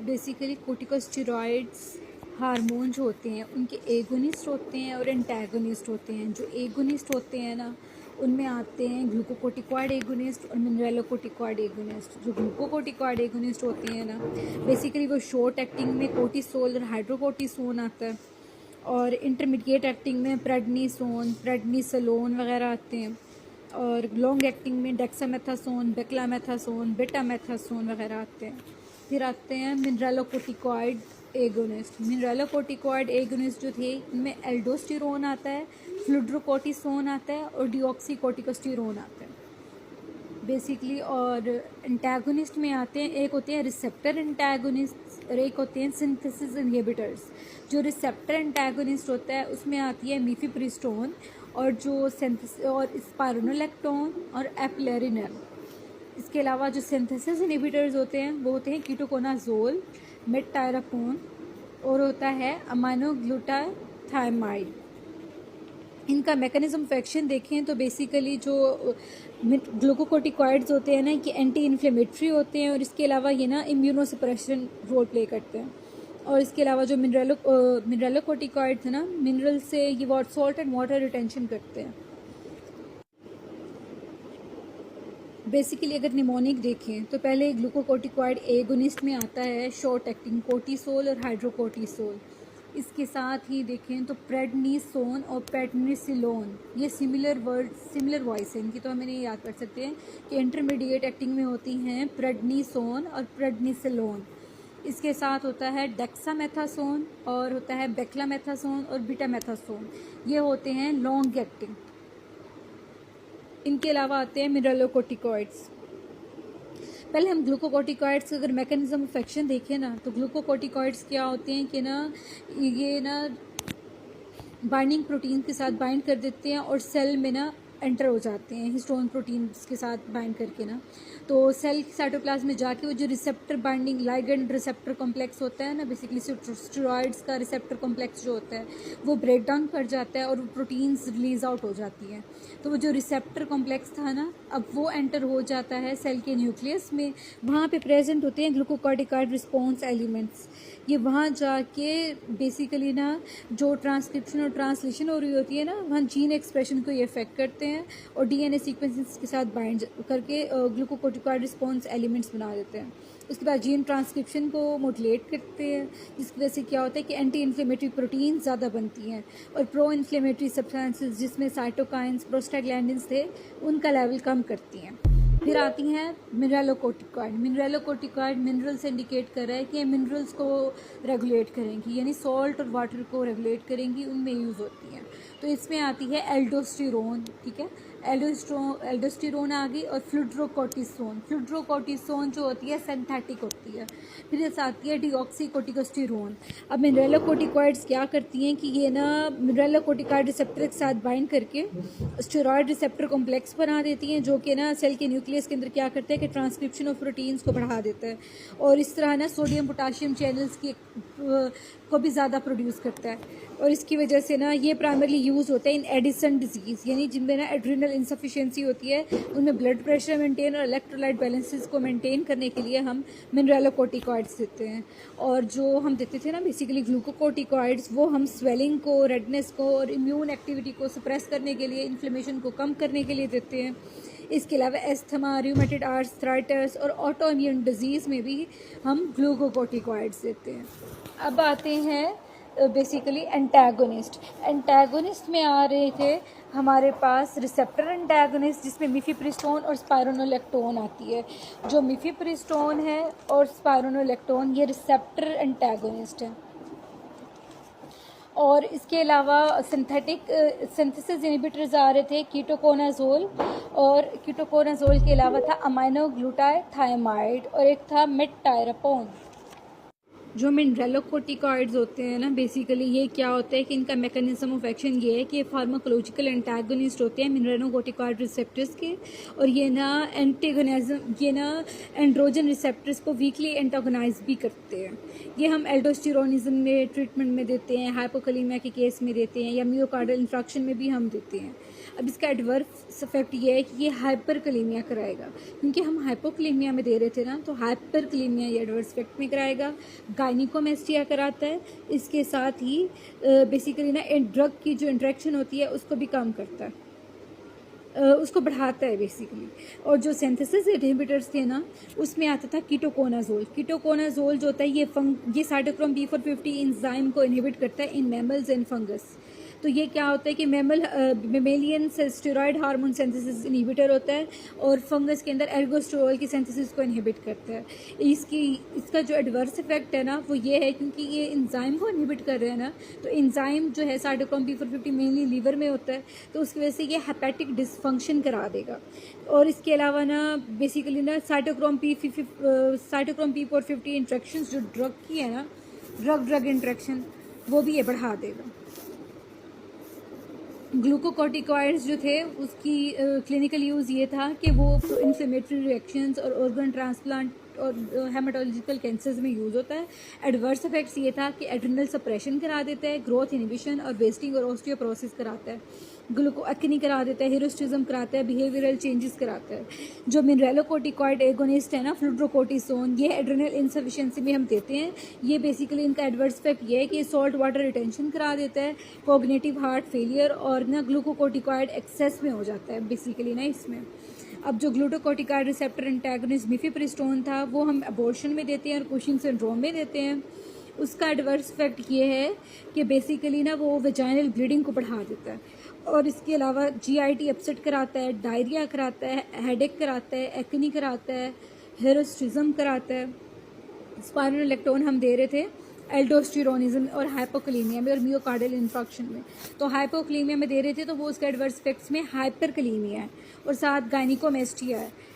Basically corticosteroids hormone जो होते हैं उनके एगोनिस्ट होते हैं और एंटागोनिस्ट होते हैं। जो एगोनिस्ट होते हैं ना उनमें आते हैं ग्लूकोकोर्टिकॉइड एगोनिस्ट और मिनरलोकोर्टिकॉइड एगोनिस्ट। जो ग्लूकोकोर्टिकॉइड एगोनिस्ट होते हैं ना बेसिकली वो शॉर्ट एक्टिंग में कोर्टिसोल और हाइड्रोकोर्टिसोन आता है, और इंटरमीडिएट एक्टिंग में प्रेडनिसोन, प्रेडनिसोलोन वगैरह आते हैं, और लॉन्ग एक्टिंग में डेक्सामेथासोन, बेक्लामेथासोन, बेटामेथासोन वगैरह आते हैं। फिर आते हैं मिनरलोकोर्टिकॉइड एगोनिस्ट। मिनरलोकोर्टिकॉइड एगोनिस्ट जो थे इनमें एल्डोस्टेरोन आता है, फ्लूड्रोकोर्टिसोन आता है और डिऑक्सीकोर्टिकोस्टेरोन आता है बेसिकली। और एंटागोनिस्ट में आते हैं, एक होते हैं रिसेप्टर एंटागोनिस्ट और एक होते हैं सिंथेसिस इनहिबिटर्स। जो रिसेप्टर एंटागोनिस्ट होता है उसमें आती है मीफिप्रिस्टोन, और जो स्पाइरोनोलेक्टोन और एप्लेरिनल। इसके अलावा जो सिंथेसिस इनहिबिटर्स होते हैं वो होते हैं कीटोकोनाजोल, मेटायरापोन और होता है अमाइनोग्लूटाथाइमाइड। इनका मैकेनिज्म ऑफ एक्शन देखें तो बेसिकली जो ग्लूकोकोर्टिकॉइड्स होते हैं ना कि एंटी इन्फ्लेमेटरी होते हैं, और इसके अलावा ये ना इम्यूनोसप्रेशन रोल प्ले करते हैं। और इसके अलावा जो मिनरलोकोर्टिकॉइड्स है ना मिनरल से ये सॉल्ट एंड वाटर रिटेंशन करते हैं। बेसिकली अगर निमोनिक देखें तो पहले ग्लूकोकोर्टिकॉइड एगोनिस्ट में आता है शॉर्ट एक्टिंग कोर्टिसोल और हाइड्रोकोर्टिसोल। इसके साथ ही देखें तो प्रेडनिसोन और प्रेडनिसिलोन, ये सिमिलर वॉइस है इनकी, तो हम इन्हें याद कर सकते हैं कि इंटरमीडिएट एक्टिंग में होती हैं प्रेडनिसोन और प्रेडनिसिलोन। इसके साथ होता है डेक्सामेथासोन और होता है बेक्लामेथासोन और बीटामेथासोन, ये होते हैं लॉन्ग एक्टिंग। इनके अलावा आते हैं मिनरलोकोर्टिकॉइड्स। पहले हम ग्लूकोकोर्टिकॉइड्स अगर मैकेनिज्म ऑफ एक्शन देखें ना तो ग्लूकोकोर्टिकॉइड्स क्या होते हैं कि ना ये ना बाइंडिंग प्रोटीन के साथ बाइंड कर देते हैं और सेल में ना एंटर हो जाते हैं हिस्टोन प्रोटीन के साथ बाइंड करके ना, तो सेल साइटोप्लाज्म में जाके वो जो receptor binding ligand receptor complex होता है ना बेसिकली स्टेरॉइड्स का रिसेप्टर कॉम्प्लेक्स जो होता है वो ब्रेक डाउन कर जाता है और वो प्रोटीन्स रिलीज आउट हो जाती हैं। तो वो जो रिसेप्टर कॉम्प्लेक्स था ना अब वो एंटर हो जाता है सेल के न्यूक्लियस में, वहाँ पे प्रेजेंट होते हैं ग्लूकोकोर्टिकॉइड रिस्पॉन्स एलिमेंट्स। ये वहाँ जाके बेसिकली ना जो ट्रांसक्रिप्शन और ट्रांसलेशन हो रही होती है ना वहाँ जीन एक्सप्रेशन को ये इफेक्ट करते हैं और डीएनए सीक्वेंसेस के साथ बाइंड करके ग्लूकोकोर्टिकॉइड रिस्पॉन्स एलिमेंट्स बना देते हैं। उसके बाद जीन ट्रांसक्रिप्शन को मोडुलेट करते हैं, जिसकी वजह से क्या होता है कि एंटी इन्फ्लेमेटरी प्रोटीन ज़्यादा बनती हैं और प्रो इन्फ्लेमेटरी सब्सटेंसेस जिसमें साइटोकाइंस प्रोस्टाग्लैंडिन्स थे उनका लेवल कम करती हैं। फिर आती हैं मिनरलोकोर्टिकॉइड। मिनरलोकोर्टिकॉइड मिनरल से इंडिकेट कर रहा है कि ये मिनरल्स को रेगुलेट करेंगी, यानी सॉल्ट और वाटर को रेगुलेट करेंगी, उनमें यूज़ होती हैं। तो इसमें आती है एल्डोस्टेरोन, ठीक है, एल्डोस्टेरोन आ गई, और फ्लूड्रोकोर्टिसोन। फ्लूड्रोकोर्टिसोन जो होती है सिंथेटिक होती है। फिर जैसे आती है डिऑक्सीकोर्टिकोस्टेरोन। अब मिनरलोकोर्टिकॉइड्स क्या करती हैं कि ये ना मिनरलोकोर्टिकॉइड रिसेप्टर के साथ बाइंड करके स्टेरॉइड रिसेप्टर कॉम्प्लेक्स बना देती हैं, जो कि ना सेल के न्यूक्लियस के अंदर क्या करते हैं कि ट्रांसक्रिप्शन ऑफ प्रोटीन्स को बढ़ा देता है, और इस तरह ना सोडियम पोटाशियम चैनल्स की को भी ज़्यादा प्रोड्यूस करता है। और इसकी वजह से ना ये प्राइमरली यूज़ होता है इन एडिसन डिजीज़, यानी जिनमें ना एड्रिनल इंसफिशिएंसी होती है, उनमें ब्लड प्रेशर मेंटेन और इलेक्ट्रोलाइट बैलेंसेस को मेंटेन करने के लिए हम मिनरलोकोर्टिकॉइड्स देते हैं। और जो हम देते थे ना बेसिकली ग्लूकोकोर्टिकॉइड्स वो हम स्वेलिंग को, रेडनेस को और इम्यून एक्टिविटी को सप्रेस करने के लिए, इन्फ्लेमेशन को कम करने के लिए देते हैं। इसके अलावा एस्थमा, रूमेटॉइड आर्थराइटिस और ऑटो इम्यून डिजीज़ में भी हम ग्लूकोकोर्टिकॉइड्स देते हैं। अब आते हैं बेसिकली एंटागोनिस्ट। एंटागोनिस्ट में आ रहे थे हमारे पास रिसेप्टर एंटागोनिस्ट जिसमें मिफिप्रिस्टोन और स्पाइरोनोलेक्टोन आती है। जो मिफिप्रिस्टोन है और स्पाइरोनोलेक्टोन ये रिसेप्टर एंटागोनिस्ट है। और इसके अलावा सिंथेसिस इनहिबिटर्स आ रहे थे कीटोकोनाजोल, और कीटोकोनाजोल के अलावा था अमाइनोग्लूटाथाइमाइड और एक था मेटायरापोन। जो मिनरलोकोर्टिकॉइड्स होते हैं ना बेसिकली ये क्या होता है कि इनका मैकेनिज्म ऑफ एक्शन ये है कि ये फार्माकोलॉजिकल एंटागोनिस्ट होते हैं मिनरलोकोर्टिकॉइड रिसेप्टर्स के, और ये ना एंड्रोजन रिसेप्टर्स को वीकली एंटागोनाइज भी करते हैं। ये हम एल्डोस्टेरोनिज्म में ट्रीटमेंट में देते हैं, हाइपोकलीमिया के केस में देते हैं, या मियोकार्डियल इंफ्रैक्शन में भी हम देते हैं। अब इसका एडवर्स इफेक्ट ये है कि ये हाइपरकलीमिया कराएगा, क्योंकि हम हाइपोकलीमिया में दे रहे थे ना, तो हाइपरकलीमिया ये एडवर्स इफेक्ट में कराएगा, गायनिकोमेस्टिया कराता है। इसके साथ ही बेसिकली ना ड्रग की जो इंट्रैक्शन होती है उसको भी कम करता है, उसको बढ़ाता है बेसिकली। और जो सिंथेसिस इनहिबिटर्स थे ना, उसमें आता था कीटोकोनाजोल। कीटोकोनाजोल जो होता है ये साइटोक्रोम P450 एंजाइम को इनहिबिट करता है इन मैमल्स एंड फंगस। तो ये क्या होता है कि mammalian steroid hormone synthesis inhibitor होता है, और फंगस के अंदर एर्गोस्टेरोल की सिंथेसिस को इनहिबिट करता है। इसका जो एडवर्स इफेक्ट है ना वो ये है, क्योंकि ये एंजाइम को इनहिबिट कर रहे हैं ना, तो एंजाइम जो है साइटोक्रोम P450 मेनली लीवर में होता है, तो उसकी वजह से ये हेपेटिक डिसफंक्शन करा देगा। और इसके अलावा ना बेसिकली ना साइटोक्रोम P450 इंट्रैक्शंस जो ड्रग की है ना, ड्रग इंट्रैक्शन, वो भी ये बढ़ा देगा। ग्लूकोकॉर्टिकॉइड्स जो थे उसकी क्लिनिकल यूज़ ये था कि वो इन्फ्लेमेटरी रिएक्शंस और ऑर्गन ट्रांसप्लांट और हेमाटोलॉजिकल कैंसर्स में यूज़ होता है। एडवर्स इफेक्ट्स ये था कि एड्रिनल सप्रेशन करा देता है, ग्रोथ इनहिबिशन और वेस्टिंग और ऑस्टियोपोरोसिस कराता है, ग्लूकोएक्नी करा देता है, हिरोस्टिज्म कराता है, बिहेवियरल चेंजेस कराता है। जो मिनरलोकोर्टिकॉइड एगोनिस्ट है ना, फ्लूड्रोकोर्टिसोन, ये एड्रिनल इनसफिशिएंसी में हम देते हैं। ये बेसिकली इनका एडवर्स इफेक्ट ये है कि सॉल्ट वाटर रिटेंशन करा देता है, कोग्निटिव हार्ट फेलियर, और ना ग्लूकोकोर्टिकॉइड एक्सेस में हो जाता है बेसिकली ना इसमें। अब जो ग्लूकोकोर्टिकॉइड रिसेप्टर एंटागोनिस्ट मिफेप्रिस्टोन था वो हम अबॉर्शन में देते हैं और कुशिंग सिंड्रोम में देते हैं। उसका एडवर्स इफेक्ट ये है कि बेसिकली ना वो वेजाइनल ब्लीडिंग को बढ़ा देता है, और इसके अलावा GIT अपसेट कराता है, डायरिया कराता है, हेडेक कराता है, एक्नी कराता है, हिरोस्टिज्म कराता है। स्पाइरोलेक्टोन हम दे रहे थे एल्डोस्टेरोनिज्म और हाइपोकलीमिया में और मियोकार्डियल इंफार्क्शन में। तो हाइपोकलीमिया में दे रहे थे तो वो उसके एडवर्स इफेक्ट्स में हाइपरकलीमिया है और साथ गायनिकोमेस्टिया है।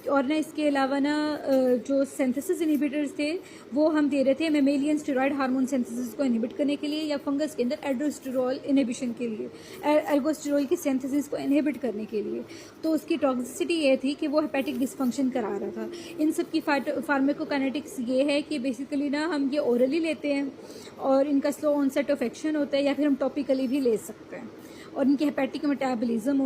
और ना इसके अलावा ना जो सिंथेसिस इनहिबिटर्स थे वो हम दे रहे थे मेमेलियन स्टेरॉयड हार्मोन सिंथेसिस को इनहिबिट करने के लिए, या फंगस के अंदर एल्डोस्टेरोल इनहिबिशन के लिए, एल्गोस्टेरोल की सिंथेसिस को इनहिबिट करने के लिए। तो उसकी टॉक्सिसिटी ये थी कि वो हेपेटिक डिसफंक्शन करा रहा था। इन सब की फार्माकोकाइनेटिक्स ये है कि बेसिकली ना हम ये ओरली लेते हैं और इनका स्लो ऑनसेट ऑफ एक्शन होता है, या फिर हम टॉपिकली भी ले सकते हैं, और इनकी हेपेटिक मेटाबॉलिज्म